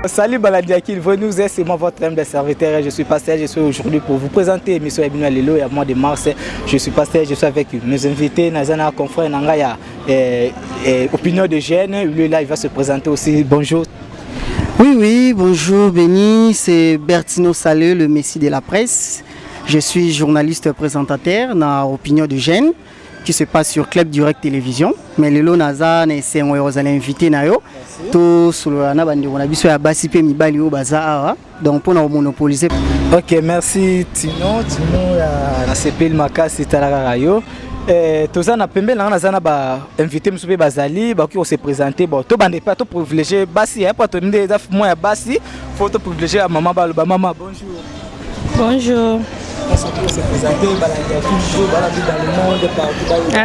Salut Baladiakil, nous c'est moi votre humble serviteur. Je suis pasteur, je suis aujourd'hui pour vous présenter l'émission Ebino Lelo et à mois de mars. Je suis pasteur, je suis avec mes invités, Nazana confrère Nangaya Opinion de Jeunes. Lui là il va se présenter aussi. Bonjour. Oui, bonjour Béni, c'est Bertino Salé, le messie de la presse. Je suis journaliste présentateur dans Opinion de Jeunes qui se passe sur Club Direct Télévision. Mais le Naza, c'est un invité nayo. Tout sur le Nabandi, on a vu sur la base IP Mibali au Baza. Donc pour nous monopoliser. Ok, merci Tino. Tino a CP le Maka, c'est Talarayo. Tout ça n'a pas bien là, on a invité M. Bazali, qui se présenter. Bon, tout bande pas tout privilégié. Bassi, pas tout le monde moi Bassi. Faut tout privilégier à maman Baluba. Maman, bonjour. Bonjour.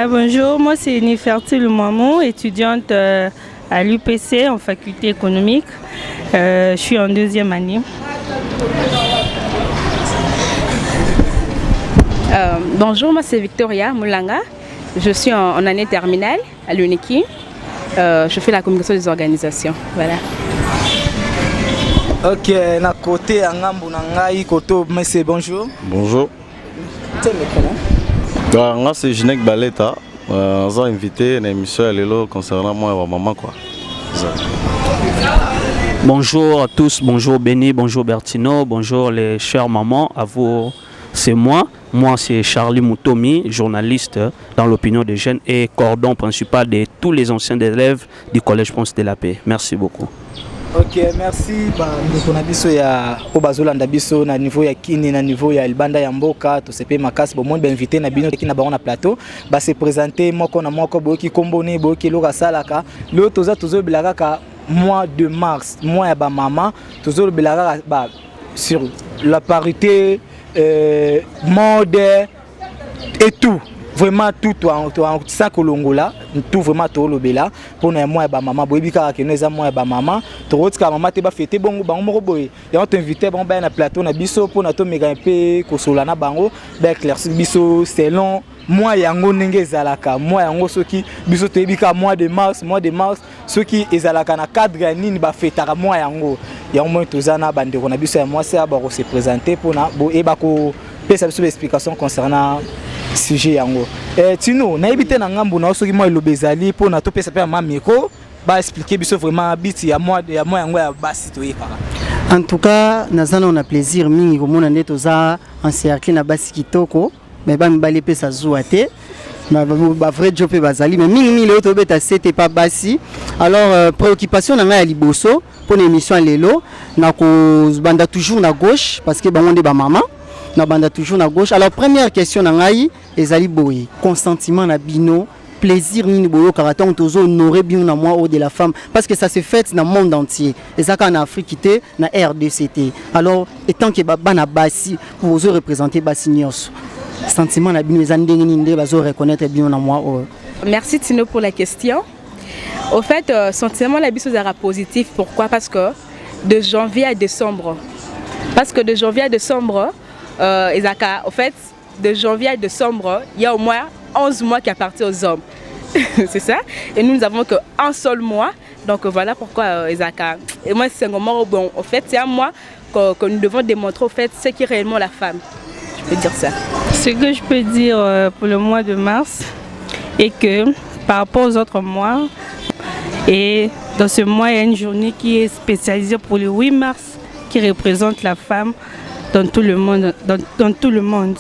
Bonjour, moi c'est Nifertile Mamou, étudiante à l'UPC en faculté économique. Je suis en deuxième année. Bonjour, moi c'est Victoria Moulanga. Je suis en année terminale à l'UNIKI. Je fais la communication des organisations. Voilà. Ok, na côté Angambu Nangai, Koto, monsieur, bonjour. Bonjour. Moi c'est Ginek Baleta. On a invité à une émission à l'élo concernant moi et ma maman. Quoi. Bonjour à tous, bonjour Béni, bonjour Bertino, bonjour les chères mamans. À vous, c'est moi. Moi c'est Charlie Moutomi, journaliste dans l'Opinion des Jeunes et cordon principal de tous les anciens élèves du Collège Ponce de la Paix. Merci beaucoup. Ok, merci. On a biso ya Obazolanda biso na niveau ya Kini na niveau ya Libanda ya Mboka to sepe makasi bon monde invité na bino qui na ba on na plateau ba se présenter moko na moko boki kombone boki loka salaka le toza tozo bilaka ka mois de mars mois ya ba maman tozo bilaka ba sur la parité mode et tout. Vraiment tout en ça kolongola tout vraiment tout lobela pour na moi ba maman boyebika ke neza moi ba maman to rotka maman te ba fêter bongo bango moko boye et on t'invite bon ba na plateau na biso pour na to mega un peu kosola na bango ba éclaircir biso selon moi yango ndenge ezalaka moi yango soki biso to yebika mois de mars soki ezalaka na cadre nini ba fêtaka moi yango yango moi tozana bandeko na biso ya moi c'est ba se présenter pour na bo e ba ko pesa biso explication concernant sujet yango tino na ebité na ngambu na soki moi lobezali pour na to pesa pe ma micro ba expliquer biso vraiment biti ya moi yango ya basi to yekaka. En tout cas, nazana on a plaisir mingi komona ndeto za en cercle na basi kitoko mais ba mbali pesa zuate ba vrai job pe bazali mais mingi le to beta c'était pas basi. Alors préoccupation na ya liboso pour l'émission lelo na ko banda toujours na gauche parce que ba on de ba maman na banda toujours na gauche. Alors première question na ngai ezali boy consentement na bino plaisir ni boyo karaton tozo honorer bien na moi au de la femme parce que ça se fait dans le monde entier et ça en Afrique té na RDCT. Alors étant que baba na basi pour vous représenter basi nyos sentiment na bino ezandi ndenge ninde bazo reconnaître bien na moi. Merci Tino pour la question. Au fait sentiment la biso sera positif, pourquoi? Parce que de janvier à décembre au fait, de janvier à décembre, il y a au moins 11 mois qui appartiennent aux hommes. C'est ça. Et nous n'avons qu'un seul mois. Donc voilà pourquoi Isaka. Et moi, c'est un moment où, bon, en fait, c'est à moi que nous devons démontrer au fait ce qui est réellement la femme. Je peux dire ça. Ce que je peux dire pour le mois de mars est que par rapport aux autres mois, et dans ce mois, il y a une journée qui est spécialisée pour le 8 mars qui représente la femme dans tout le monde. Dans tout le monde.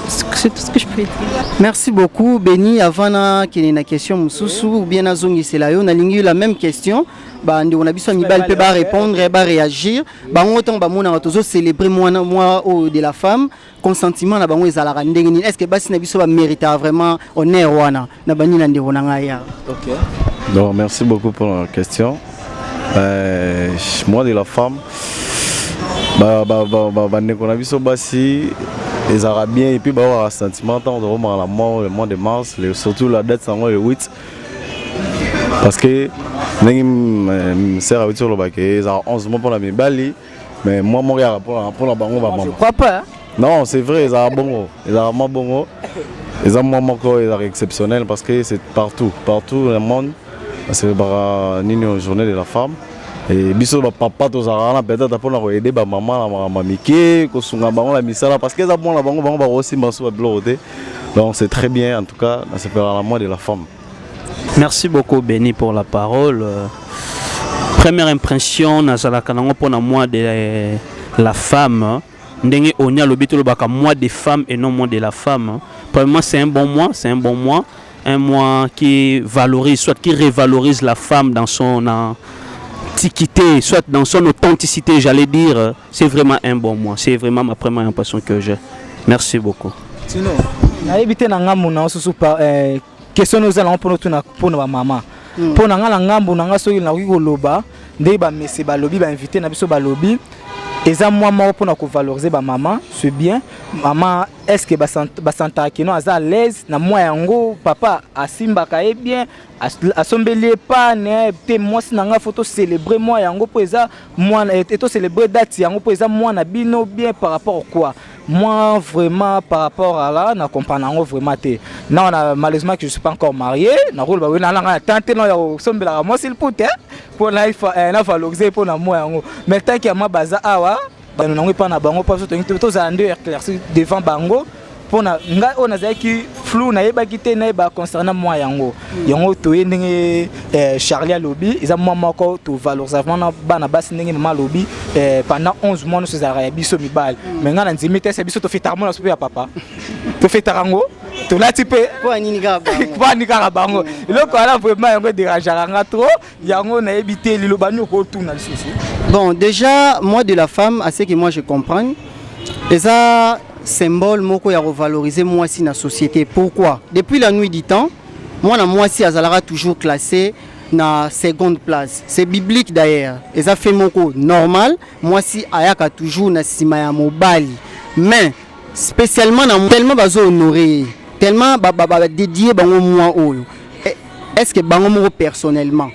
C'est tout ce que je peux dire. Merci beaucoup Béni. Avant qu'il y ait une question Moussoussou ou bien Azongi Selayo, on a la même question. On a besoin de répondre et de réagir. On a célébrer mois de la femme. Consentement est-ce que basi na biso ba mérite vraiment honneur wana na bani na ndeko na ngaya. OK. Donc merci beaucoup pour la question. Moi de la femme ndeko na biso basi les Arabiens et puis un sentiment tant de la mort le mois de mars, surtout la date c'est le 8 parce que sert à sur le bac ils ont 11 mois pour la Bali mais moi mon gars pour la bango va je crois pas. Non, c'est vrai, ils ont bon, ils ont vraiment bon. Ils ont vraiment exceptionnel parce que c'est partout dans le monde. C'est la journée de la femme. et biso ba papa to za peut-être pour na aider ba maman na mamike ko sunga bango la misala parce que ça bon la bango ba aussi maso ba bloqué. Donc c'est très bien en tout cas, ça fait la moi de la femme. Merci beaucoup Benny pour la parole. Première impression nazala kanango pona moi de la femme. Ndenge onia lobito lobaka moi des femmes et non moi de la femme. Premièrement c'est un bon mois, un mois qui valorise, soit qui révalorise la femme dans son antiquité, soit dans son authenticité, j'allais dire. C'est vraiment un bon mois. C'est vraiment ma première impression que j'ai. Merci beaucoup. Sinon, naibite na ngambu na osusu pa question nous allons pour nos maman. Pour na ngambu na ngaso na koloba, ndé ba messe ba lobby ba invité na biso ba lobby. Eza moi pour na ko valoriser ba maman, c'est bien. Maman est-ce que ba santa kino aza à l'aise na moi yango papa asimba ka e bien asombeli pas ne te moi sinanga photo célébrer moi yango po eza moi et to célébrer date yango po eza moi na bino bien par rapport quoi. Moi vraiment par rapport à là na comprendre vraiment té. Non on a malheureusement que je suis pas encore marié, na rôle ba na la tante non ya sombela moi c'est le pote pour la na valoriser pour na moi yango. Mais tant que ma baza awa nous n'avons pas na bango parce que tous à deux éclairci devant bango pour na nga on a qui flou na yeba kité na yeba concernant moi yango yango to ndenge Charlie lobby ils a moi mako to valorisation na bana basi ndenge mama lobby pendant 11 mois nous ces arabes biso mibal mais nga na ndimite c'est biso to fait tarmo na sope ya papa to fait tarango to la type pour aninga bango pour aninga bango le ko ala vraiment yango déranger nga trop yango na yebité lilo banu ko tourna le souci. Bon, déjà, moi de la femme, à ce que moi je comprends, et ça, symbole, moko ya revaloriser moi si dans la société. Pourquoi? Depuis la nuit du temps, moi si Azalara toujours classé na seconde place. C'est biblique d'ailleurs. Et ça fait moko normal, moi si Ayaka toujours na simaya mobali. Mais, spécialement, tellement bazo honoré, tellement dédié bango moi oyo. Est-ce que bango moko personnellement?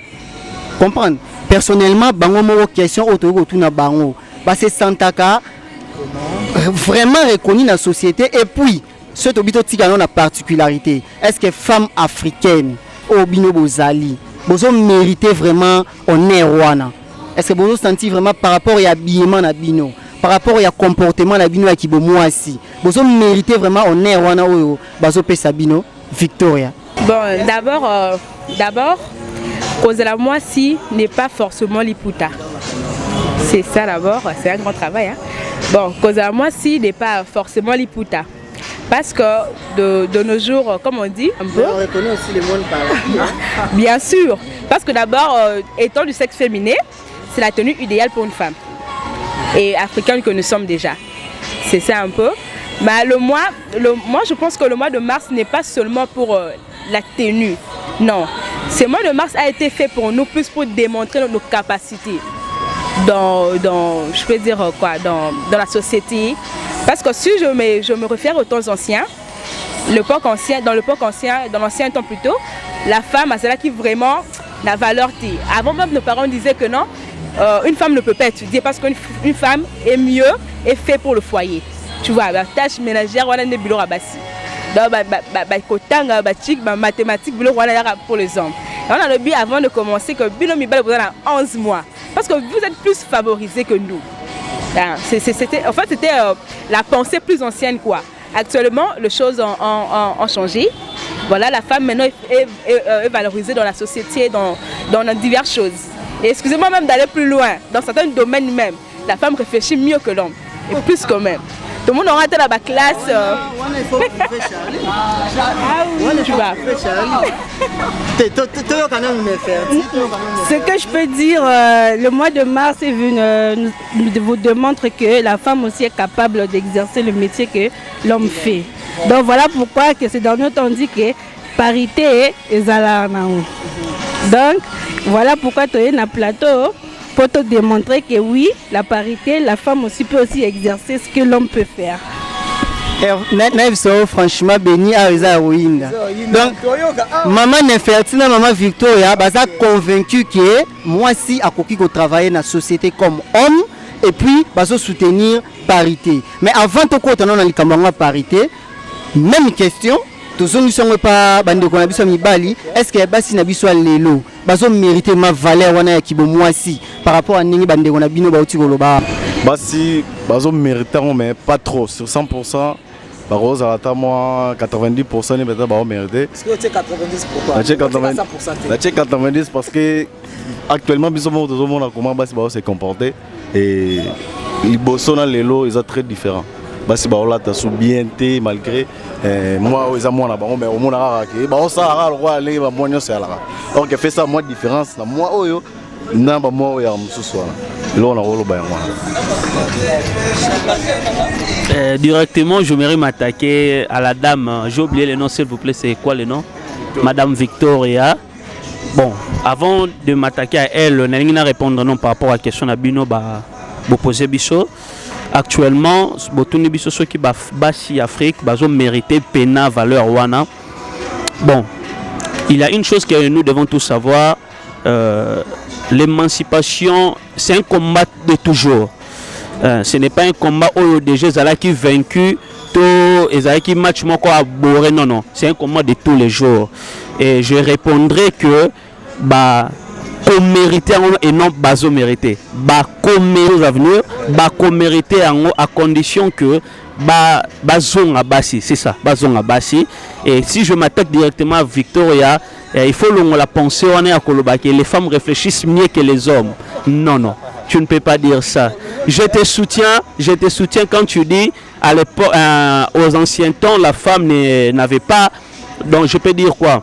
Comprendre? Personnellement, bango moko question autour na bango. Parce que Santaka vraiment reconnu dans la société et puis ce tobito tika non la particularité. Est-ce que femme africaine au bino bozali, bozo mériter vraiment honneur wana? Est-ce que bozo senti vraiment par rapport à l'habillement na bino, par rapport à comportement na bino ya kibo mwasi, bozo mériter vraiment honneur wana oyo bazo pesa bino Victoria? Bon, d'abord cause la moi si n'est pas forcément l'Iputa. C'est ça d'abord, c'est un grand travail. Hein? Bon, cause la moi si n'est pas forcément l'Iputa. Parce que de nos jours, comme on dit, un peu, on reconnaît aussi les mots par bien sûr. Parce que d'abord, étant du sexe féminin, c'est la tenue idéale pour une femme. Et africaine que nous sommes déjà. C'est ça un peu. Mais moi je pense que le mois de mars n'est pas seulement pour la tenue. Non. Ce mois de mars a été fait pour nous, plus pour démontrer nos capacités dans je peux dire quoi, dans la société. Parce que si je me réfère aux temps anciens, dans l'ancien temps plutôt, la femme, c'est là qui vraiment la valeur. Avant même, nos parents disaient que non, une femme ne peut pas étudier parce qu'une femme est mieux et fait pour le foyer. Tu vois, la tâche ménagère, on a des bureaux à Bassi. Mathématiques, pour les hommes. Et on a le but avant de commencer que Bilo Mibal vous a 11 mois. Parce que vous êtes plus favorisés que nous. C'était la pensée plus ancienne quoi. Actuellement, les choses ont changé. Voilà, la femme maintenant est valorisée dans la société, dans diverses choses. Et excusez-moi même d'aller plus loin, dans certains domaines même, la femme réfléchit mieux que l'homme. Et plus quand même. Tout le monde aura été dans la classe. Tu vois. Ce que je peux dire, le mois de mars est venu vous démontre que la femme aussi est capable d'exercer le métier que l'homme fait. Donc voilà pourquoi que ces derniers temps on dit que parité est à donc voilà pourquoi tu es dans le plateau. Pour te démontrer que oui, la parité, la femme aussi peut aussi exercer ce que l'homme peut faire. Franchement, béni à Winda. Donc, maman Nefertiti, maman Victoria, baza convaincu que moi si à Koki travailler dans la société comme homme et puis bazo soutenir parité. Mais avant de côté dans la parité, même question. Tous ceux qui ne sont pas bandés comme Bali, est-ce que basi na biso lelo bazo mériter ma valeur wana ya kibomwasi par rapport à ningi bande na bino bauti koloba basi bazo mériter mais pas trop sur 100%. Par contre, à moi 90% n'est pas mérité. Est-ce que tu 90 pour toi? Tu 90 parce que actuellement tout le monde a comment se comporter et les bossons dans les lots ils sont très différents. Basi ba là t'as bien malgré moi ils ont moi mais au monde a ba ça a le roi aller ba moi c'est là. Donc fait ça moi différence na moi oyo na ba moi ya mususu là. Là on a rôle ba moi. Directement, je m'aimerais m'attaquer à la dame. J'ai oublié le nom, s'il vous plaît. C'est quoi le nom? Madame Victoria. Bon, avant de m'attaquer à elle, je vais répondre non par rapport à la question de Bino poser Bisso. Actuellement, Botuni Bisso ceux qui basi Afrique, ont mérité pena valeur wana. Bon, il y a une chose que nous devons tous savoir. L'émancipation, c'est un combat de toujours. Ce n'est pas un combat où déjà Zala qui vaincu, et Zala qui match moi quoi aboré, non, c'est un combat de tous les jours. Et je répondrai que bah qu'on méritait et non bazo mérité. Bah qu'on mérite l'avenir, bah qu'on méritait à condition que bazon à Bassi, c'est ça, bazon à Bassi. Et si je m'attaque directement à Victoria, il faut la penser on est à Koloba que les femmes réfléchissent mieux que les hommes. Non. Tu ne peux pas dire ça. Je te soutiens quand tu dis à l'époque, aux anciens temps, la femme n'avait pas, donc je peux dire quoi,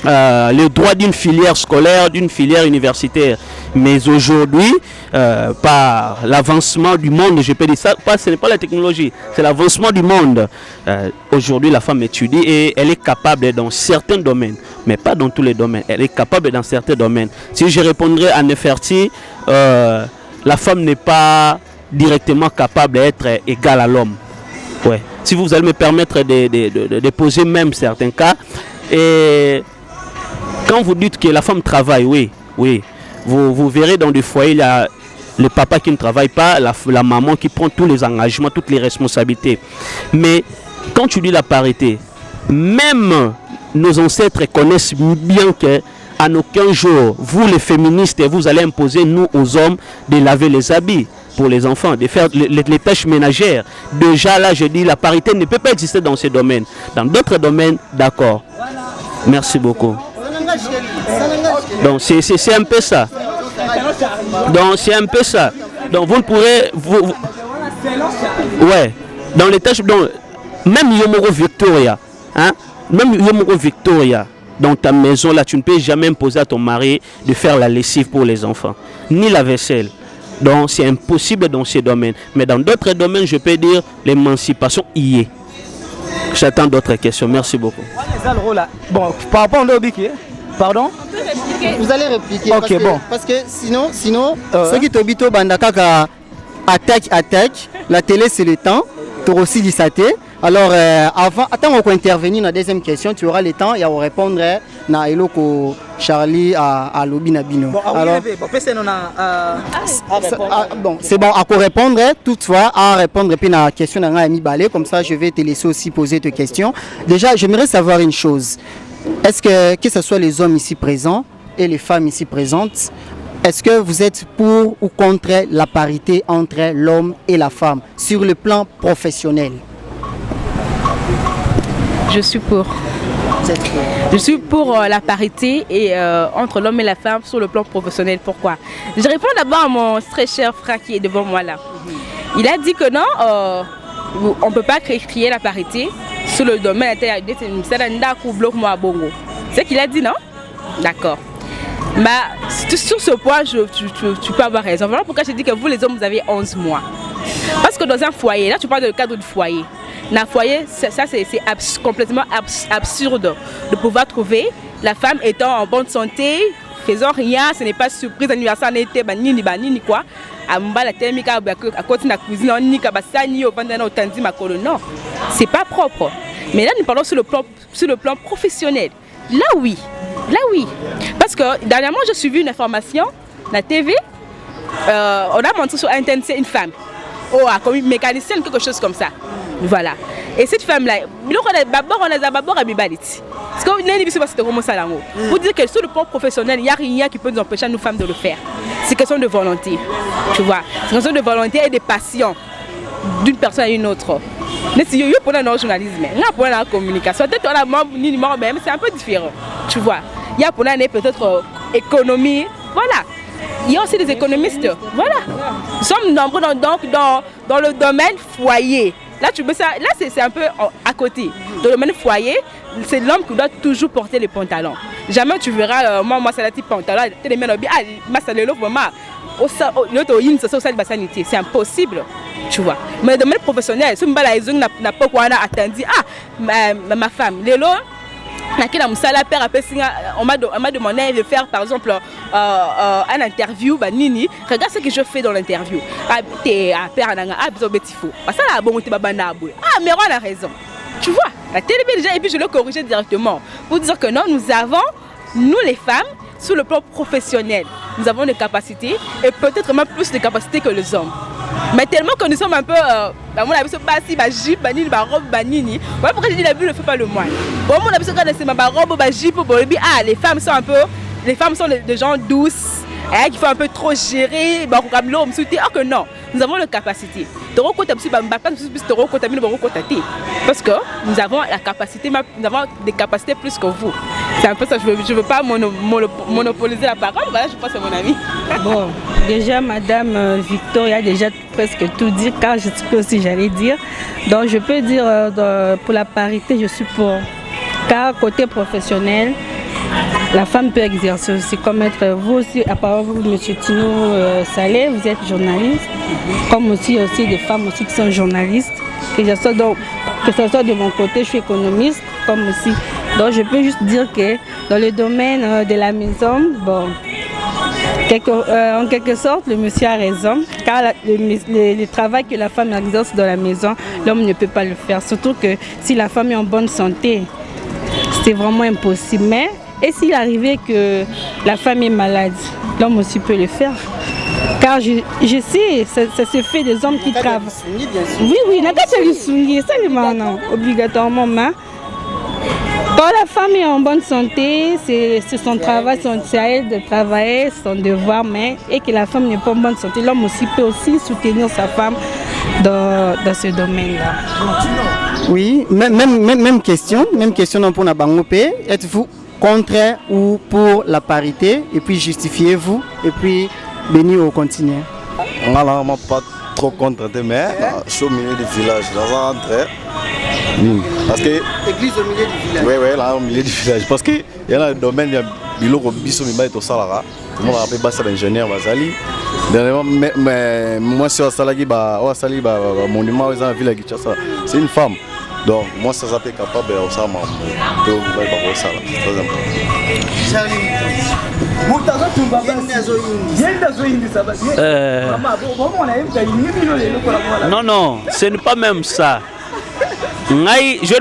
le droit d'une filière scolaire, d'une filière universitaire. Mais aujourd'hui, par l'avancement du monde, je peux dire ça, ce n'est pas la technologie, c'est l'avancement du monde. Aujourd'hui, la femme étudie et elle est capable dans certains domaines, mais pas dans tous les domaines. Elle est capable dans certains domaines. Si je répondrais à Neferti, la femme n'est pas directement capable d'être égale à l'homme. Ouais. Si vous allez me permettre de poser même certains cas, et quand vous dites que la femme travaille, oui. Vous verrez dans des foyers, il y a le papa qui ne travaille pas, la maman qui prend tous les engagements, toutes les responsabilités. Mais quand tu dis la parité, même nos ancêtres connaissent bien que en aucun jour, vous les féministes, vous allez imposer nous aux hommes de laver les habits pour les enfants, de faire les tâches ménagères. Déjà là, je dis la parité ne peut pas exister dans ces domaines. Dans d'autres domaines, d'accord. Merci beaucoup. Donc c'est un peu ça. Donc c'est un peu ça. Donc vous ne pourrez ouais. Dans les tâches, donc, même Yomoro Victoria, dans ta maison là, tu ne peux jamais imposer à ton mari de faire la lessive pour les enfants, ni la vaisselle. Donc c'est impossible dans ces domaines. Mais dans d'autres domaines, je peux dire l'émancipation y est. J'attends d'autres questions. Merci beaucoup. Bon, par rapport au Biki, pardon? Vous allez répliquer. Ok, parce que sinon ceux qui t'habitent au Bandaka attaque, la télé c'est le temps, tu aussi dit ça. Alors, attends qu'on intervenir dans la deuxième question, tu auras le temps et à répondre à Eloko Charlie à Lobi Nabino. C'est bon, à répondre, toutefois, à répondre puis à la question d'Ami Balé, comme ça je vais te laisser aussi poser tes questions. Déjà, j'aimerais savoir une chose. Est-ce que ce soit les hommes ici présents et les femmes ici présentes, est-ce que vous êtes pour ou contre la parité entre l'homme et la femme sur le plan professionnel? Je suis pour. Je suis pour la parité et, entre l'homme et la femme sur le plan professionnel. Pourquoi? Je réponds d'abord à mon très cher frère qui est devant moi là. Il a dit que non, on ne peut pas créer la parité sur le domaine. C'est ce qu'il a dit, non? D'accord. Bah, sur ce point, tu peux avoir raison. Voilà pourquoi je dis que vous les hommes, vous avez 11 mois. Parce que dans un foyer, là tu parles du cadre du foyer. Dans un foyer, ça c'est complètement absurde de pouvoir trouver la femme étant en bonne santé, faisant rien, ce n'est pas surprise, anniversaire en été, ni quoi. À la thermique, à côté de la cuisine, non, c'est pas propre. Mais là, nous parlons sur le plan professionnel. Là, oui. Parce que dernièrement, j'ai suivi une information, la TV, on a montré sur Internet, c'est une femme. Comme une mécanicienne, quelque chose comme ça. Voilà. Et cette femme-là, on a d'abord à Bibaliti. Parce qu'on est dit que pour dire que sur le plan professionnel, il n'y a rien qui peut nous empêcher, nous femmes, de le faire. C'est question de volonté. Tu vois, c'est question de volonté et de passion d'une personne à une autre. Mais si vous prenez un journalisme, vous prenez la communication, peut-être qu'on a même, c'est un peu différent. Tu vois, il y a pour peut-être économie. Voilà. Il y a aussi des économistes. Voilà. Nous sommes nombreux dans le domaine foyer. Là, c'est un peu à côté. Dans le domaine foyer, c'est l'homme qui doit toujours porter les pantalons. Jamais tu verras, moi, c'est la type pantalon, c'est impossible. Tu vois. Mais dans le domaine professionnel, si on n'a pas attendu, ma femme, on m'a demandé de faire par exemple un interview. Regarde ce que je fais dans l'interview. Mais on a raison. Tu vois, la télé déjà, et puis je l'ai corrigé directement pour dire que non, nous les femmes, sur le plan professionnel, nous avons des capacités et peut-être même plus de capacités que les hommes. Mais tellement que nous sommes un peu on a besoin de jupe, robe, voilà pourquoi j'ai dit la Bible ne fait pas le moine. Bon, on a besoin de robe, jupe, les femmes sont un peu, les femmes sont des gens douces, qui font un peu trop gérer, or que non, nous avons la capacité. Parce que nous avons la capacité, nous avons des capacités plus que vous. C'est un peu ça, je ne veux pas monopoliser la parole, voilà, je pense que c'est mon ami. Bon, déjà Madame Victoria a déjà presque tout dit, car je sais que aussi j'allais dire. Donc je peux dire, pour la parité, je suis pour. Car côté professionnel, la femme peut exercer aussi, comme être vous aussi, à part vous, M. Tino Salé, vous êtes journaliste, comme aussi des femmes aussi qui sont journalistes, que ce soit de mon côté, je suis économiste, comme aussi. Donc je peux juste dire que dans le domaine de la maison, bon, en quelque sorte, le monsieur a raison, car le travail que la femme exerce dans la maison, l'homme ne peut pas le faire, surtout que si la femme est en bonne santé, c'est vraiment impossible. Mais et s'il arrivait que la femme est malade, l'homme aussi peut le faire. Car je sais, ça se fait des hommes qui travaillent. Oui, ça c'est obligatoirement. Quand la femme est en bonne santé, c'est son travail, c'est à elle de travailler, son devoir, mais et que la femme n'est pas en bonne santé, l'homme aussi peut aussi soutenir sa femme dans ce domaine-là. Oui, même question pour Nabangopé. Êtes-vous contre ou pour la parité? Et puis justifiez-vous et puis béni au continent. On n'a pas trop contre, mais je suis au milieu du village, dans un entrée. Parce que église au milieu du village. Oui, là au milieu du village. Parce qu'il y a un domaine, il y a Biloko Bisso Mimba et Tosalara. Tout le monde a appelé ça l'ingénieur Bazali. Dernièrement, mais moi, si on a sali monument dans la ville de Kinshasa, c'est une femme. Donc, moi, ça s'appelle capable de faire ça. C'est très important. Non, ce n'est pas même ça. Je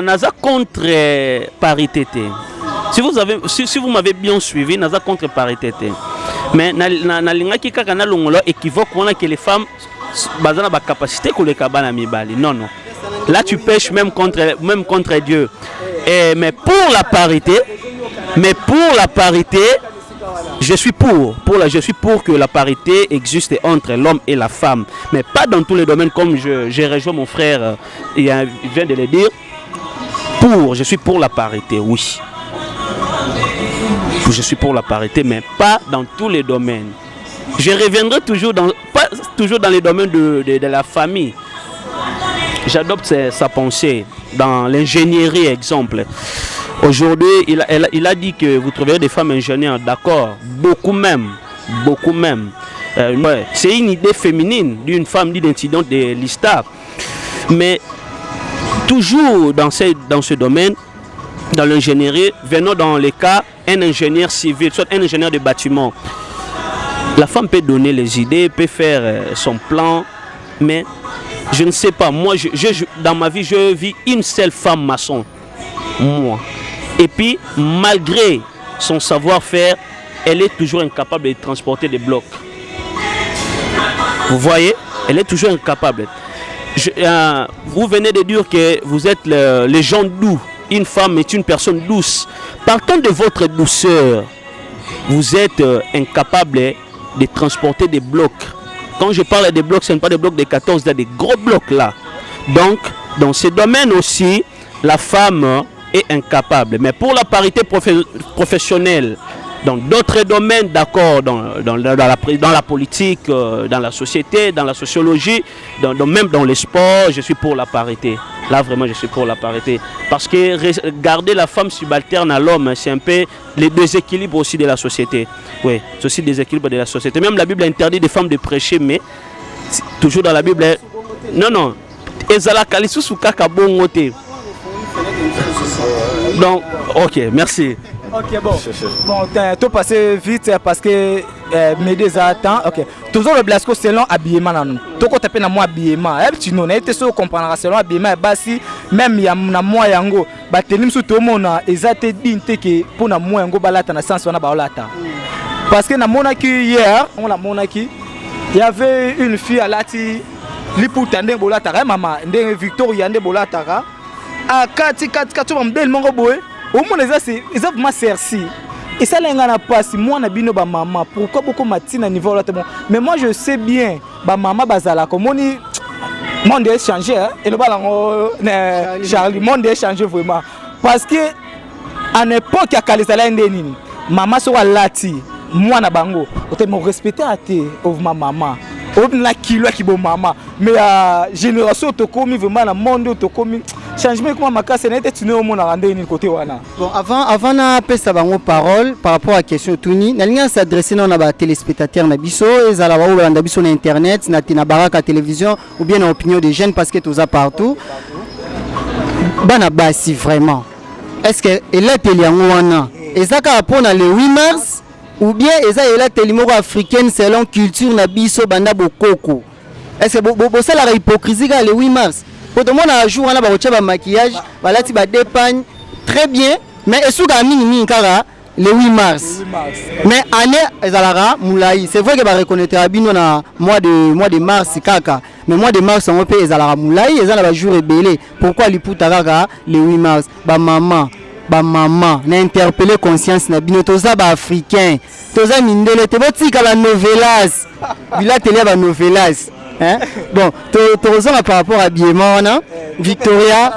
naza contre parité. Si vous m'avez bien suivi, naza contre parité. Mais na qui kaka longola équivoque que les femmes bazana ba capacité que les kabana mibali. Non. Là tu pêches même contre Dieu. Mais pour la parité, je suis pour que la parité existe entre l'homme et la femme, mais pas dans tous les domaines comme j'ai rejoint mon frère, il vient de le dire. Je suis pour la parité, oui. Je suis pour la parité, mais pas dans tous les domaines. Je reviendrai pas toujours dans les domaines de la famille. J'adopte sa pensée dans l'ingénierie, exemple. Aujourd'hui, il a dit que vous trouverez des femmes ingénieurs, d'accord, beaucoup même. C'est une idée féminine d'une femme d'identité de l'ISTA. Mais toujours dans ce domaine, dans l'ingénierie, venons dans les cas, un ingénieur civil, soit un ingénieur de bâtiment. La femme peut donner les idées, peut faire son plan, mais je ne sais pas, moi, dans ma vie, je vis une seule femme maçon, moi. Et puis, malgré son savoir-faire, elle est toujours incapable de transporter des blocs. Vous voyez, elle est toujours incapable. vous venez de dire que vous êtes les gens doux. Une femme est une personne douce. Partant de votre douceur, vous êtes incapable de transporter des blocs. Quand je parle des blocs, ce n'est pas des blocs de 14, il y a des gros blocs là. Donc, dans ce domaine aussi, la femme est incapable. Mais pour la parité professionnelle, dans d'autres domaines, d'accord, dans la politique, dans la société, dans la sociologie, même dans les sports, je suis pour la parité. Là, vraiment, je suis pour la parité. Parce que garder la femme subalterne à l'homme, c'est un peu les déséquilibres aussi de la société. Oui, c'est aussi des équilibres de la société. Même la Bible interdit des femmes de prêcher, mais toujours dans la Bible, non. Donc, ok, merci. Ok, bon, tout passé vite parce que mes deux attends. Ok, toujours le blasco selon habillement. Tout côté peine à moi habillement. Tu n'en es pas comprendre selon habillement. Basi même il y a moi yango. Batelim sous tout le monde. Exact dit que pour na moi yango balata na sens on a balata. Parce que na monaki hier, on la monaki. Il y avait une fille à lati liputa ndé bolata maman ndé Victoria ndé bolata. Ah kati tu vas me belle mon boy. Au moins c'est vraiment serci. Et ça l'engana na passe moi na bino ba maman. Pourquoi beaucoup matina niveau là mais moi je sais bien ba maman bazala comme on est monde est changé et le balango Charlie monde est changé vraiment parce que à l'époque ya kalizala ndeni maman so lati moi na bango ote me respecter até of ma maman on la kilo qui bon maman mais génération to komi vraiment na monde to komi changement comment makase na été au monde rendre ni côté wana. Bon avant na pesa bango parole par rapport à question tuni na linga s'adresser na ba téléspectateurs na biso ezala ba olanda biso na internet na baraka télévision ou bien na opinion des jeunes parce que tout ça partout bana basi vraiment est-ce que ela teliango wana ezaka pona le 8 mars ou bien ela telimoko africaine selon culture na biso banda bokoko est-ce que bo ça la hypocrisie le 8 mars. Pour tout le monde a un jour, on a un maquillage, voilà, tu vas dépanner très bien, mais est-ce que le 8 mars. Mais année, c'est vrai que va reconnaître le mois de mars, kaka. Mais mois de mars, on peut Ezalara Moulaï, ils ont un jour rebellé. Pourquoi les poutaraka le 8 mars? Ba maman, n'a interpellé conscience na bino toza ba africain. Toza mindele te botika la novelas. Bila télé ba novelas. Hein? Bon, par rapport à habillement, Victoria,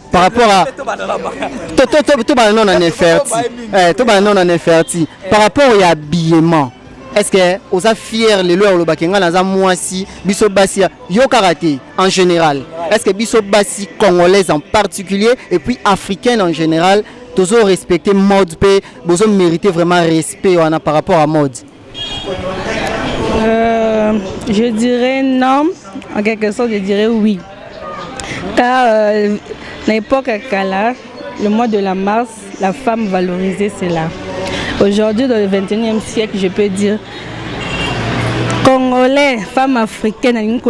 par rapport à par rapport à habillement, est-ce que vous êtes fiers les leurs le bakenga dans un mois si biso basi yo karaté en général, est-ce que biso basi congolaise en particulier et puis africaine en général, toujours respecter mode pe, besoin mériter vraiment respect par rapport à mode? Je dirais non, en quelque sorte je dirais oui. Car à l'époque Kala, le mois de la mars, la femme valorisait cela. Aujourd'hui, dans le 21e siècle, je peux dire Congolais, femmes africaines,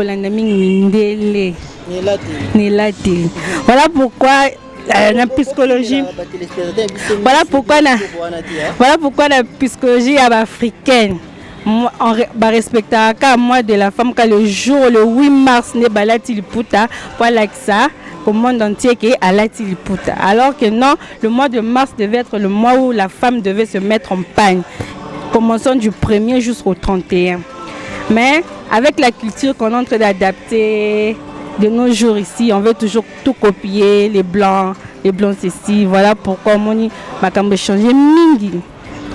voilà pourquoi la psychologie. Voilà pourquoi la psychologie africaine. On respecte à moi de la femme quand le jour le 8 mars ne balati liputa voilà que ça au monde entier qui est à la liputa alors que non le mois de mars devait être le mois où la femme devait se mettre en pagne commençant du 1er jusqu'au 31 mais avec la culture qu'on est en train d'adapter de nos jours ici on veut toujours tout copier les blancs ceci voilà pourquoi mon makambo changer mingi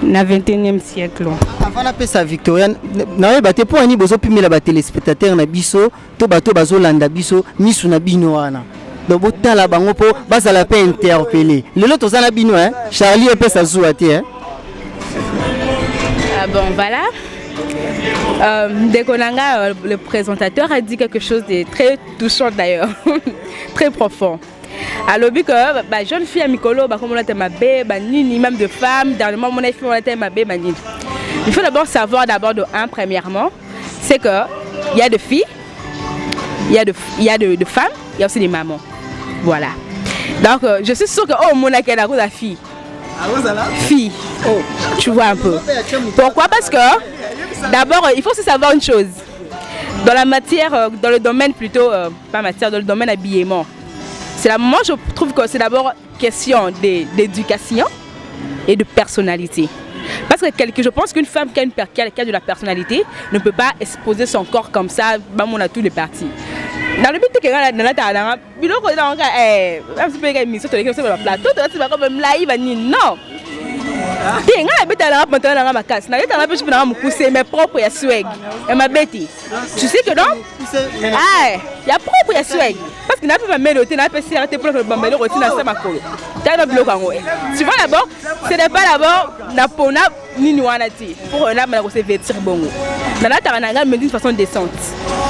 na 21e siècle. Avant la paix à Victoria, na ba te po ani bozo pimela ba téléspectateurs na biso, to bato bazo landa biso, misu na bino wana. Donc botala bango po basa la paix interpeller. Lelo to za na bino Charlie e pesa zuwa te Bon voilà. Dekonanga, le présentateur a dit quelque chose de très touchant d'ailleurs, très profond. Alors que jeune fille à Mikolo, comme on a ma bébé, ni même de femme, dans le moment où on a fait ma bébé, il faut d'abord savoir de premièrement, c'est que il y a de filles, il y a de femmes, il y a aussi des mamans. Voilà. Donc je suis sûre que mon a la fille. Fille. Oh, tu vois un peu. Pourquoi? Parce que d'abord il faut aussi savoir une chose. dans la matière, dans le domaine plutôt, pas matière, dans le domaine habillement. Moi je trouve que c'est d'abord question d'éducation et de personnalité. Parce que je pense qu'une femme qui a de la personnalité ne peut pas exposer son corps comme ça, on a tous les parties. Dans le but que non. Mes propres swag et ma bêtise. Tu sais que non? Ah, il y a propre swag. Parce qu'il n'a pas même noté, n'a pas serré pour le bambou rôti dans sa macolo. Tu vois d'abord, ce n'est pas d'abord Napona ni Nuanati pour un homme à se vêtir bon. Nana Tarananga me dit de façon décente.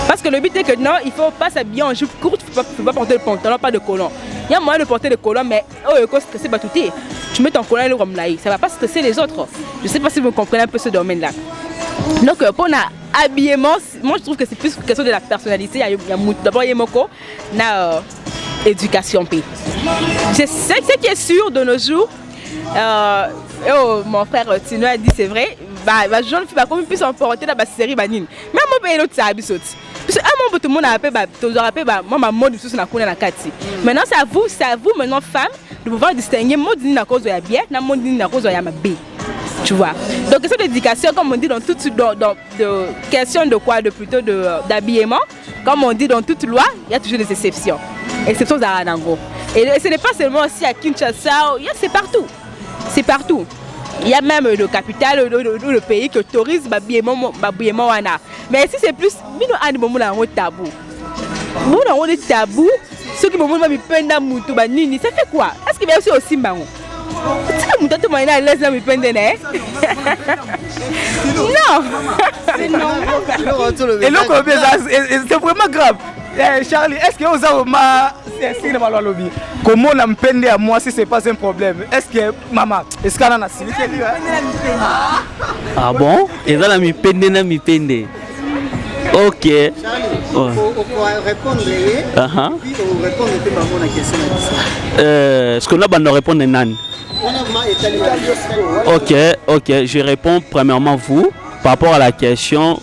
Parce que le but est que non, il ne faut pas s'habiller en jupe courte, il ne faut pas porter le pantalon, pas de collant. Il y a moyen de porter le collant, mais oh, c'est batouté. Tu mets ton collant et le romlaï, ça ne va pas stresser les autres. Je ne sais pas si vous comprenez un peu ce domaine-là. Donc pour l'habillement, moi je trouve que c'est plus question de la personnalité. Il y a d'abord Yemoko, na éducation. C'est ce qui est sûr de nos jours. Mon frère Tino a dit c'est vrai. Je ne sais pas comment plus emporter dans la série Banine. Mais moi je l'autre ça abissote. Parce que un moment tout le monde a appelé moi ma mode sur la cour na kati. Maintenant c'est à vous maintenant femmes de pouvoir distinguer mode na cause de bien, na mode na cause de bé. Tu vois. Donc question d'éducation comme on dit dans toute question de quoi plutôt d'habillement, comme on dit dans toute loi, il y a toujours des exceptions. Exceptions d'Aranango. Et ce n'est pas seulement aussi à Kinshasa, c'est partout. C'est partout. Il y a même le capital, le pays qui autorise l'habillement. Mais ici c'est plus un tabou. Un tabou. Ceux qui me ça fait quoi? Est-ce qu'il y a aussi Mbango? Non. Et donc, c'est vraiment grave. Charlie, est-ce que vous avez comment on me peine à moi si c'est pas un problème? Est-ce que maman, est-ce qu'on a un ah bon? Et là, mi pende. Ok. Charlie, pour répondre, est-ce qu'on a besoin de répondre nan? Ok, je réponds premièrement vous par rapport à la question.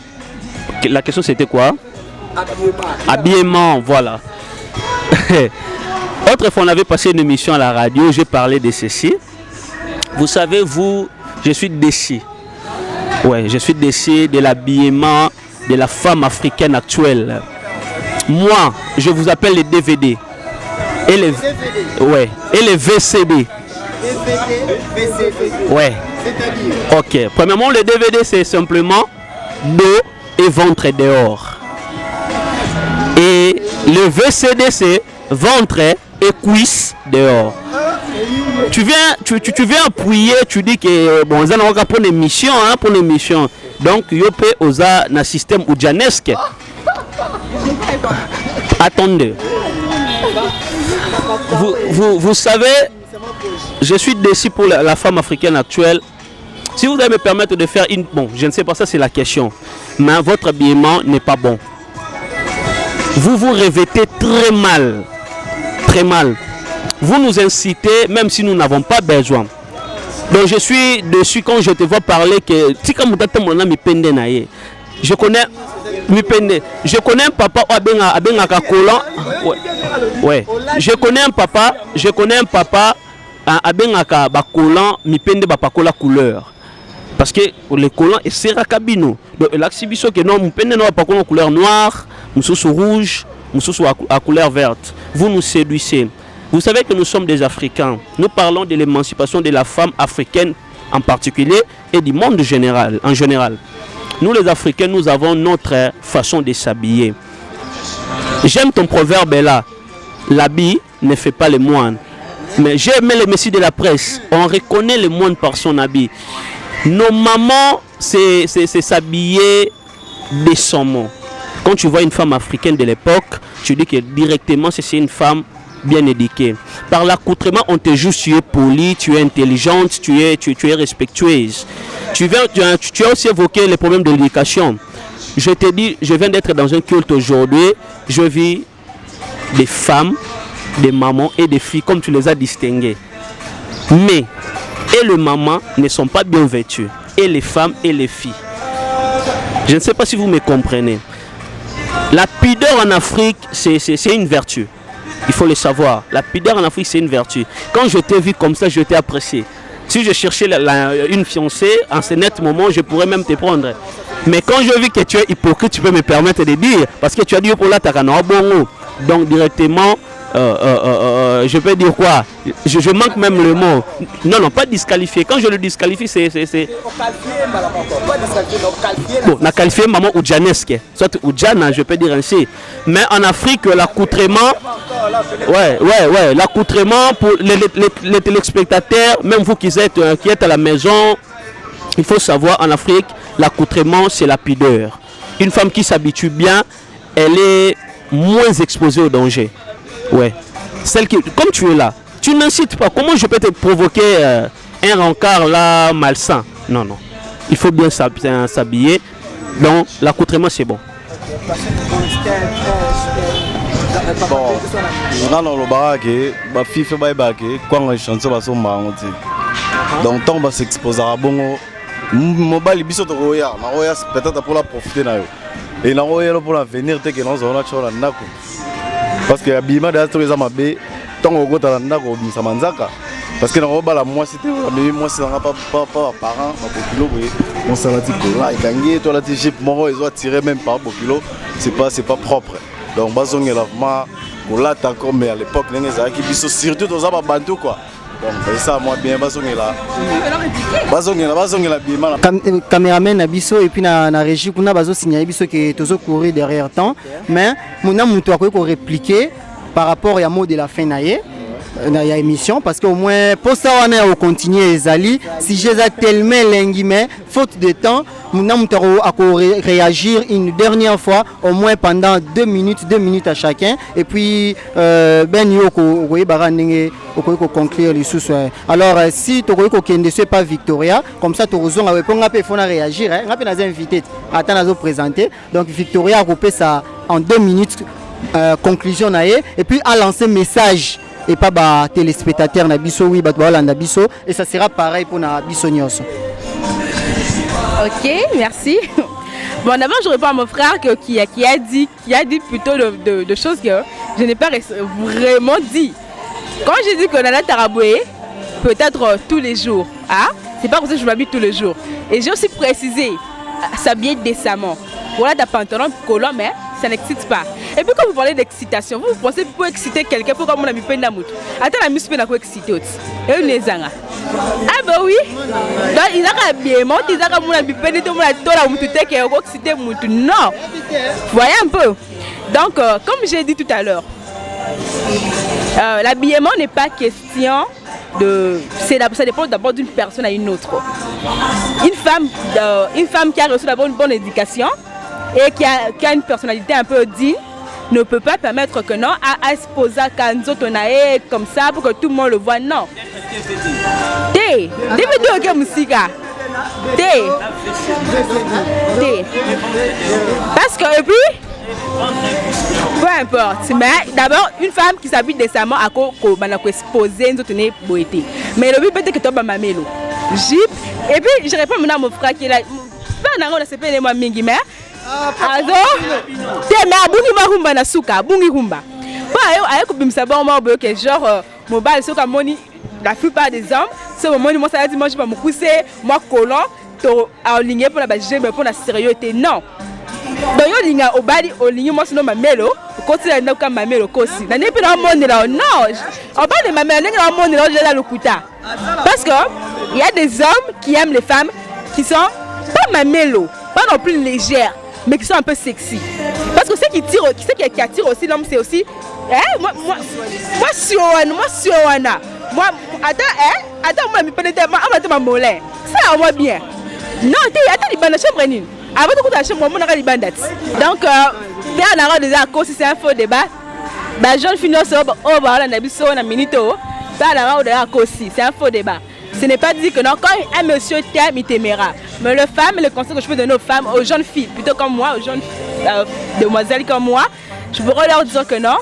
La question c'était quoi? Habillement, voilà. Autrefois on avait passé une émission à la radio, j'ai parlé de ceci. Vous savez, je suis déçu. Ouais, je suis déçu de l'habillement de la femme africaine actuelle. Moi, je vous appelle les DVD. Et les VCD. Ouais. Ok. Premièrement, le DVD c'est simplement dos et ventre dehors. Et le VCD c'est ventre et cuisse dehors. Tu viens appuyer, tu dis que bon, ça n'a pas pour l'émission, pour l'émission. Donc, il y a un système oudjanesque. Attendez. Vous savez, je suis déçu pour la femme africaine actuelle. Si vous allez me permettre de faire une... Bon, je ne sais pas, ça c'est la question. Mais votre habillement n'est pas bon. Vous vous revêtez très mal. Très mal. Vous nous incitez, même si nous n'avons pas besoin. Donc je suis dessus quand je te vois parler que... Je connais... Je connais un papa ouais. Je connais un papa abengaka ba collant mi pende ba pakola couleur parce que les collants et sera cabino donc l'exhibition que non mi pende no ba pakola couleur noire mususu rouge mususu à couleur verte. Vous nous séduisez. Vous savez que nous sommes des Africains. Nous parlons de l'émancipation de la femme africaine en particulier et du monde en général. Nous les Africains, nous avons notre façon de s'habiller. J'aime ton proverbe là. L'habit ne fait pas les moines. Mais j'aime les messieurs de la presse. On reconnaît les moines par son habit. Nos mamans, c'est s'habiller décemment. Quand tu vois une femme africaine de l'époque, tu dis que directement c'est une femme bien éduquée. Par l'accoutrement, on te juge, tu es poli, tu es intelligente, tu es respectueuse. Tu as aussi évoqué les problèmes de l'éducation. Je te dis, je viens d'être dans un culte aujourd'hui. Je vis des femmes, des mamans et des filles comme tu les as distinguées. Mais, et les mamans ne sont pas bien vêtues. Et les femmes et les filles. Je ne sais pas si vous me comprenez. La pudeur en Afrique, c'est une vertu. Il faut le savoir. La pudeur en Afrique, c'est une vertu. Quand je t'ai vu comme ça, je t'ai apprécié. Si je cherchais une fiancée, en ce net moment, je pourrais même te prendre. Mais quand je vis que tu es hypocrite, tu peux me permettre de dire, parce que tu as dit pour la takana bongo. Donc directement, je peux dire quoi? Je manque même le mot. Non, pas disqualifié. Quand je le disqualifie, c'est... Bon, on a qualifié maman Oudjaneske. Soit Oudjana, je peux dire ainsi. Mais en Afrique, l'accoutrement... Ouais, l'accoutrement pour les téléspectateurs, même vous qui êtes à la maison, il faut savoir, en Afrique, l'accoutrement, c'est la pudeur. Une femme qui s'habitue bien, elle est moins exposée au danger. Ouais. Celle qui, comme tu es là, tu n'incites pas. Comment je peux te provoquer un rencard là malsain? Non. Il faut bien s'habiller. Donc, l'accoutrement, c'est bon. Bon, dans le barak, ma fille fait quand on chante sur son marron. Donc, on va s'exposer à bon. Mobile, il est roya, peut-être pour la profiter. Et la roya pour l'avenir, c'est que nous avons la parce que l'habillement de la story est mabé, tant qu'on goûte à la nako, ça manzaka. Parce que dans la moi c'était moi c'est pas parent, pas kilo, on s'en a dit que là il gagne, toi la tige moi ils ont tiré même par kilo, c'est pas propre. Donc bazon est lavement pour là d'accord mais à l'époque les gens qui sont surtout dans un bantou quoi. Donc ça moi bien bazon est là. Bazon est là bien. Caméraman abisso et puis na régie kuna bazo signaler biso que tozo courir derrière temps mais mon amour toi ko répliquer par rapport à mot de la fin naie. Il y a émission parce qu'au moins pour ça on est au continuer Ezali si j'ai tellement l'engimé faute de temps mon âme à réagir une dernière fois au moins pendant 2 minutes à chacun et puis ben yoko oui baranenge au conclure les sous alors si tu ne sais pas Victoria comme ça tu raison avec on peut réagir on peut nous inviter attendre à présenter donc Victoria a coupé ça en 2 minutes conclusion et puis a lancé message et pas bah téléspectateurs nabiso oui bah voilà nabiso et ça sera pareil pour nabiso nyonso. Ok, merci. Bon d'abord je réponds à mon frère qui a dit plutôt de choses que je n'ai pas vraiment dit. Quand j'ai dit qu'on allait tarabouer peut-être tous les jours, hein, c'est pas comme ça que je m'habille tous les jours. Et j'ai aussi précisé s'habiller décemment. Voilà des pantalons collants mais ça n'excite pas. Et puis quand vous parlez d'excitation, vous pensez pour exciter quelqu'un, il faut comme on a mis peine d'amour. Attends, la musique peut exciter aussi. Et on les a. Ah bah oui. Donc ils ont bien monté, ils ont mis peine de la exciter moutou. Non. Voyez un peu. Donc comme j'ai dit tout à l'heure, l'habillement n'est pas question de. Ça dépend d'abord d'une personne à une autre. Une femme qui a reçu d'abord une bonne éducation et qui a une personnalité un peu digne ne peut pas permettre que non à exposer Kanzotonae comme ça pour que tout le monde le voit. Non. Parce que et puis peu importe, mais d'abord une femme qui s'habille décemment à quoi exposer une autre beauté. Mais le but peut-être que tu as ma mélo. Jeep et puis je réponds maintenant à mon frère qui est là. Pas on s'appelle les moi mingi mais azo te mais abungi mahumba na suka abungi humba. Pas ayo bimsa bon moi que genre mobile so comme moni la plupart des hommes ce moment moi ça dit moi je vais me pousser moi collant to aligner pour la mais pour la sérieuxité non. Donc yo linga obali olingi moi sinon ma melo continue na ka ma melo kosi. Na ne pe na monde là non. Obali ma melo na monde là le kuta. Parce que il y a des hommes qui aiment les femmes qui sont pas ma melo, pas non plus légères, mais qui sont un peu sexy. Parce que ce qui attire aussi l'homme c'est aussi moi attends moi me pénétrer ma mollet. Ça on voit bien. Non, attends il bande chambre ni. Avant de couper la chambre on a les bandettes. Donc bien on a déjà cause c'est un faux débat. Bah jeune fille so oh bah on a biso na minito. Bah on a déjà cause c'est un faux débat. Ce n'est pas dit que non, quand un monsieur t'aime, il t'aimera. Mais le conseil que je peux donner aux femmes, aux jeunes filles, plutôt comme moi, aux jeunes demoiselles comme moi, je pourrais leur dire que non,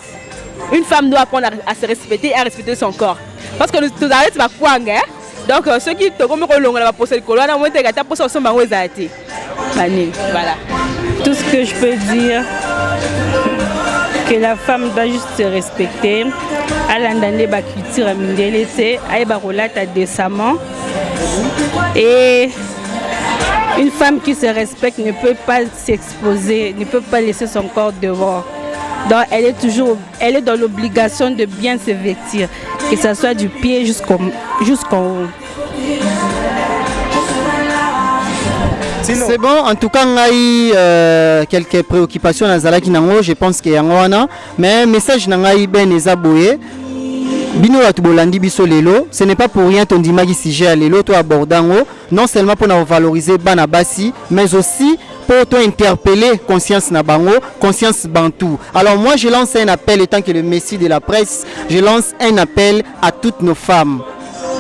une femme doit apprendre à se respecter et à respecter son corps. Parce que nous arrêtons à quoi, hein? Donc ceux qui te comme on va poser le colon, on va te gâter pour ça, on va voilà. Tout ce que je peux dire, que la femme doit juste se respecter. Elle a une culture mindélé, elle a décemment. Et une femme qui se respecte ne peut pas s'exposer, ne peut pas laisser son corps devant. Donc elle est dans l'obligation de bien se vêtir, que ce soit du pied jusqu'en haut. C'est bon, en tout cas, on a eu quelques préoccupations dans Zalaki Nango, je pense qu'il y a un mais message n'a eu ben ezaboué. Bino la tubolandi biso lelo, ce n'est pas pour rien ton dimagi sujet à lelo to abordango, non seulement pour nous valoriser banabasi, mais aussi pour toi interpeller conscience nabango, conscience bantou. Alors moi je lance un appel étant que le messie de la presse, je lance un appel à toutes nos femmes.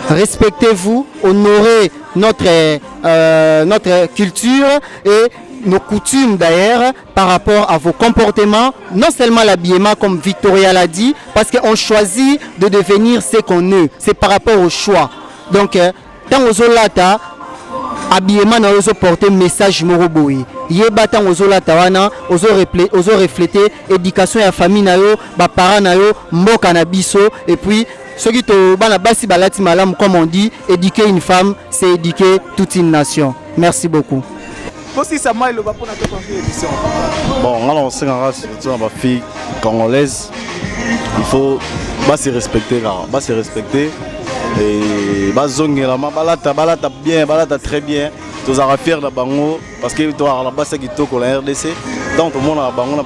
Respectez-vous, honorez notre culture et nos coutumes d'ailleurs par rapport à vos comportements, non seulement l'habillement comme Victoria l'a dit, parce qu'on choisit de devenir ce qu'on est, c'est par rapport au choix. Donc, dans Ozolata, habillement na ozo porter message moroboui. Yeba tant Ozolata wana, ozo refléter éducation ya famille na yo, ba parents na yo, mboka na biso et puis ceux qui te bana basi balati malam comme on dit, éduquer une femme, c'est éduquer toute une nation. Merci beaucoup. Bon, on sait surtout ma fille congolaise, il faut se respecter là, se respecter et balata bien, balata très bien. Tous à fier de bango parce que toi la base qui toque la RDC, donc tout le monde a bango na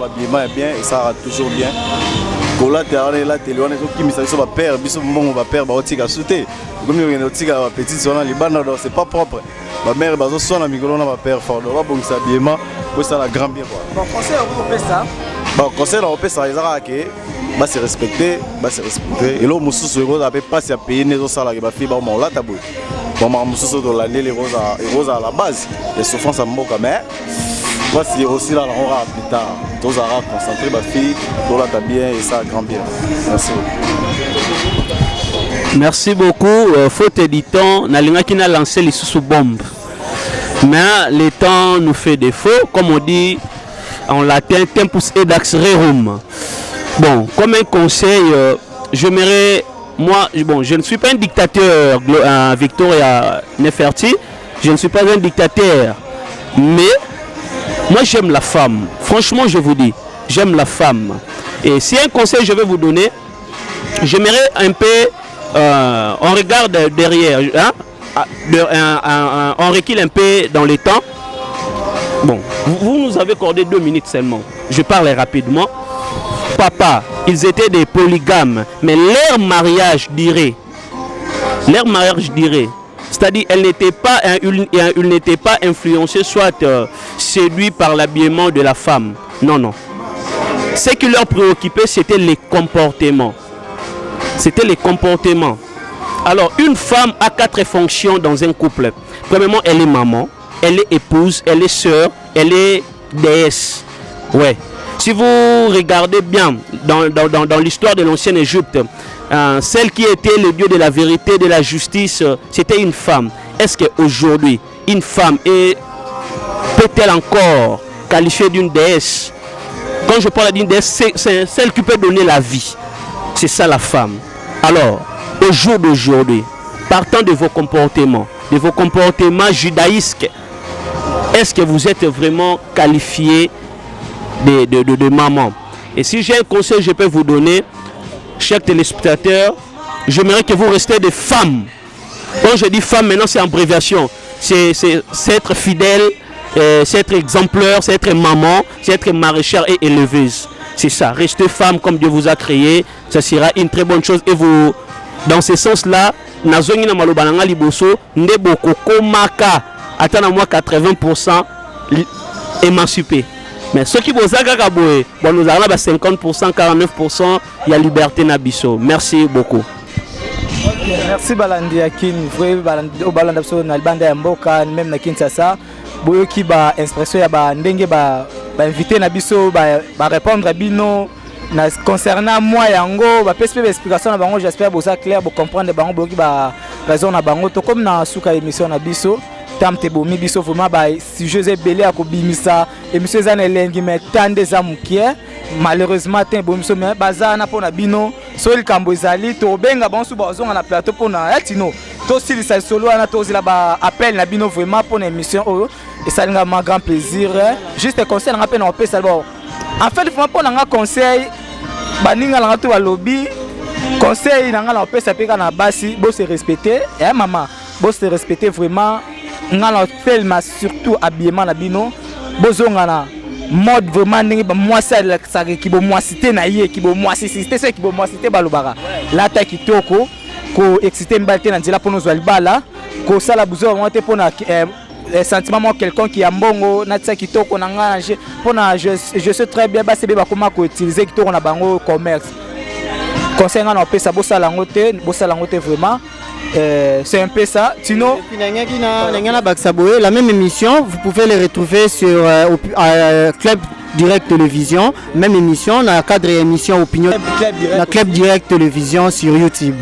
bien et ça va toujours bien. Kola terre là télé on est qui me ça va père biso mbongo va père ba otika souté comme on otika petite zone libana donc c'est pas propre. Ma mère bazo sona migolo na ba père fort donc bon ça bien pour ça la grand bien quoi. Bon conseil on peut ça. Bon conseil on peut ça ezaka ke ba se respecter et lo mususu ego a pas se payer nezo sala ke ba fi ba mo la tabu. Bon ma mususu do la les roses à la base les souffrances à mboka mais voici aussi là on aura plus tard tous à concentrer ma fille tout là t'as bien et ça grand bien. Merci. Merci beaucoup. Faute du temps, Nalinga qui n'a lancé les sous-bombes. Mais le temps nous fait défaut, comme on dit en latin, tempus edax rerum. Bon, comme un conseil, j'aimerais, moi, bon, je ne suis pas un dictateur, Victoria Neferti, je ne suis pas un dictateur, mais moi j'aime la femme. Franchement, je vous dis, j'aime la femme. Et si un conseil je vais vous donner, j'aimerais un peu, on regarde derrière, hein, on recule un peu dans le temps. Bon, vous nous avez accordé 2 minutes seulement. Je parle rapidement. Papa, ils étaient des polygames, mais leur mariage dirait, c'est-à-dire elle n'était pas, il n'était pas influencé, soit séduit par l'habillement de la femme. Non, non. Ce qui leur préoccupait, c'était les comportements. C'était les comportements. Alors, une femme a 4 fonctions dans un couple. Premièrement, elle est maman, elle est épouse, elle est sœur, elle est déesse. Ouais. Si vous regardez bien dans l'histoire de l'ancienne Égypte, celle qui était le dieu de la vérité, de la justice, c'était une femme. Est-ce qu'aujourd'hui, une femme peut-elle encore qualifier d'une déesse? Quand je parle d'une déesse, c'est celle qui peut donner la vie. C'est ça la femme. Alors, au jour d'aujourd'hui, partant de vos comportements judaïsques, est-ce que vous êtes vraiment qualifié de maman? Et si j'ai un conseil je peux vous donner, chers téléspectateurs, j'aimerais que vous restiez des femmes. Quand je dis femme, maintenant c'est en abréviation. C'est être fidèle, c'est être exemplaire, c'est être maman, c'est être maraîchère et éleveuse. C'est ça, restez femme comme Dieu vous a créé, ça sera une très bonne chose. Et vous, dans ce sens-là, nazongi na malobananga liboso, ndebo kokomaka, atana moi 80% émancipé. Mais ceux qui vous ont bon, nous avons 50%, 49%, il y a liberté nabiso. Merci beaucoup. Okay, merci Balandi Akin, Balanda so na banda ya mboka même na Kinshasa. Boyo ki ba expression ya ba ndenge ba invité na biso ba répondre à bino na concernant moi yango ba pese explication na bango, j'espère que vous êtes clair pour comprendre bango boyo ki ba raison na bango to comme na suka émission na biso. tam te bomi biso vraiment ba sujet ebele ya kobimisa émission eza na elengi mais tande eza mokie malheureusement te bomi so mais baza na pona bino so likambo ezali tobenga banso bazonga na plateau pona ya tino tosilisa solo wana tozila ba appel na bino vraiment pona émission oyo esalinga ma grand plaisir juste conseil nga pe na opesa bon en fait vraiment pona nga conseil baninga nga to balobi conseil na nga na opesa pe kana basi bo se respecter et maman bo se respecter vraiment nga na film surtout habillement na bino bozonga na mode vraiment ndenge ba mwasi sa ki bo mwasité na ye ki bo mwasité c'est ki bo mwasité balobara la ta kitoko ko exciter mbalte na nzela pono zwali bala ko sala buzo monte pona sentiment moi quelqu'un qui a mbongo na tsa kitoko na nga pona je sais très bien ba sebe ba comment ko utiliser kitoko na bango commerce conseil nga na pesa bo sala ngote vraiment c'est un peu ça. Sinon, la même émission, vous pouvez les retrouver sur Club Direct Télévision. Même émission, dans le cadre de l'émission Opinion, la Club Direct Télévision sur YouTube.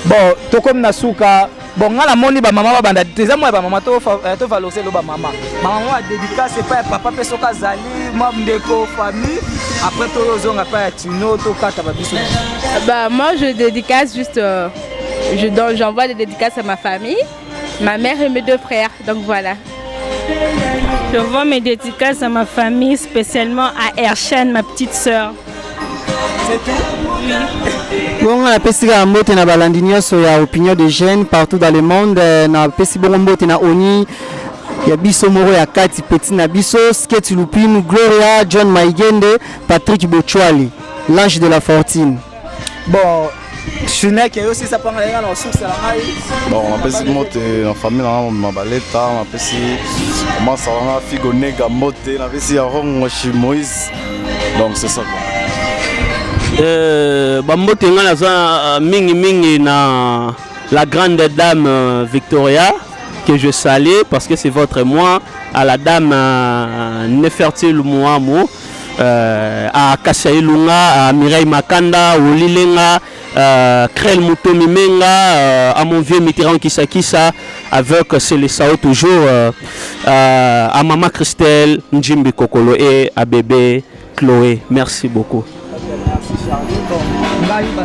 Bon, tout comme Nasuka, bon, la moni ba maman banda déjà moi ba maman to valoriser lo ba maman. Maman a dédicace c'est pas papa pesoka zali, moi ndeko famille. Après to zonga pa tino to kata ba biso. Bah moi je dédicace juste j'envoie des dédicaces à ma famille, ma mère et mes 2 frères, donc voilà. J'envoie mes dédicaces à ma famille, spécialement à Erchen, ma petite sœur. C'est tout? Oui. Bon, la pesika mbote na balandinio so ya opinion de jeunes partout dans le monde na pesi bongo mbote na oni ya biso moro ya kati petit na biso Sketi Lupin, Gloria, John Maigende, Patrick Bochwali, l'ange de la fortune. Bon, je n'ai que aussi ça prend la ressource à la maille. Bon, on a passé monte en famille dans ma baleta, on a passé comment ça va figonner gamote, on a passé à Rong Moïse. Donc c'est ça quoi. Bambote ngana mingi na la grande dame Victoria que je salue parce que c'est votre moi à la dame Nefertiti Mouamou à Kassaï Lunga, à Mireille Makanda, au Lilenga, Krel Mutomi Menga, à mon vieux Mitterrand Kisa avec Célessao toujours, à Maman Christelle, Njimbi Kokolo et à bébé Chloé. Merci beaucoup.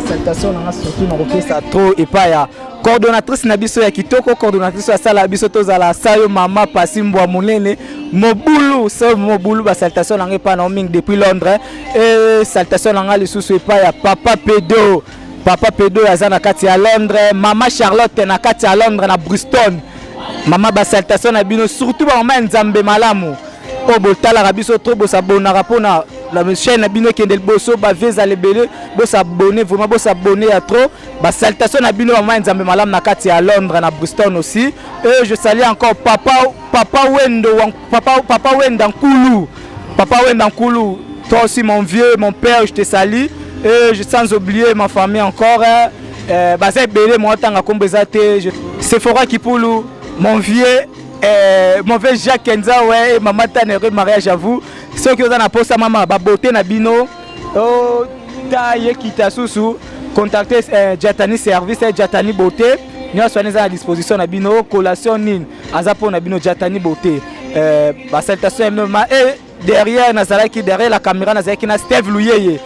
Salutation surtout na kopesa trop et pas ya coordonnatrice na biso ya kitoko coordonnatrice ya sala biso tozala sayo mama Pasimbwa Munene Mobulu so Mobulu ba salutation na pa na ming depuis Londres et salutation na lisusu et pas ya papa Pedo azana kati ya Londres mama Charlotte na kati ya Londres na Bristol mama ba salutation na bino surtout ba mama Nzambe malamu o botala ka biso trop bo sabona rapona la chaîne na bino kendel boso ba veza lebele bo s'abonner vraiment bo s'abonner à trop ba salutation na bino maman Nzambe malam na kati à Londres na Bristol aussi et je salue encore papa Wenda Nkulu toi aussi mon vieux mon père je te salue et je sans oublier ma famille encore ba za belé mo tanga kombezate Sephora Kipulu mon vieux Jacques Kenza ouais maman Tanere mariage à vous ceux qui ont na posta mama ba beauté na bino oh ta yekita susu contacter Jatani service Jatani beauté nous sommes à disposition na bino collation nin azapo na bino Jatani beauté ba salutation et derrière nazalaki derrière la caméra nazalaki na Steve Luyeye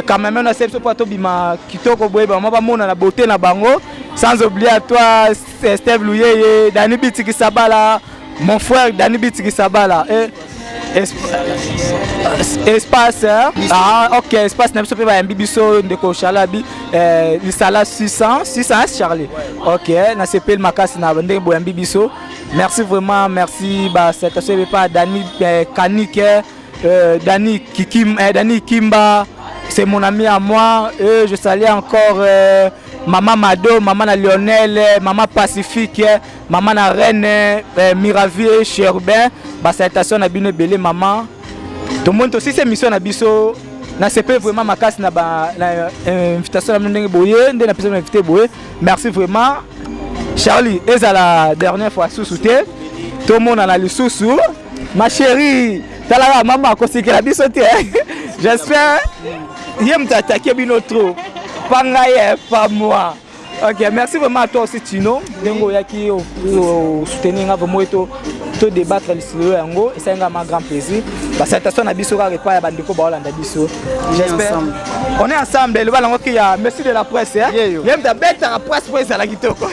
quand même na sepso pato bima kitoko boye ba mona na beauté na bango sans oublier à toi Steve Luyeye Dani Bitiki Sabala mon frère Dani Bitiki Sabala espace ok espace na biso pe ba mbibiso ndeko Chalabi lisala 600 Charlie ok na sepel makasi na ndenge bo mbibiso merci vraiment merci ba cette c'est pas Dani Kanike Dani Kimba c'est mon ami à moi et je salue encore maman Mado, maman na Lionel, maman Pacifique, maman na Reine, Miravier, Cherubin, ba salutation na bino belé maman. Tout le monde aussi c'est mission na biso na CP vraiment makasi na ba invitation na ndenge boye, ndenge na personne invité boye. Merci vraiment. Charlie, et à la dernière fois sous-souté. Tout le monde a la sous-sous. Ma chérie, t'as la maman conseillé la biso té. J'espère Yem t'attaquer bino trop. Pas ngaye, pas moi. Ok, merci vraiment à toi aussi Tino. Dengo yaki au soutenir vraiment to débattre le yango et ça un grand plaisir. Parce que attention na biso ka repas ya bandeko ba Hollanda biso. J'espère. On est ensemble le balango qui a merci de la presse hein. Yem ta bête la presse pour ça la kitoko.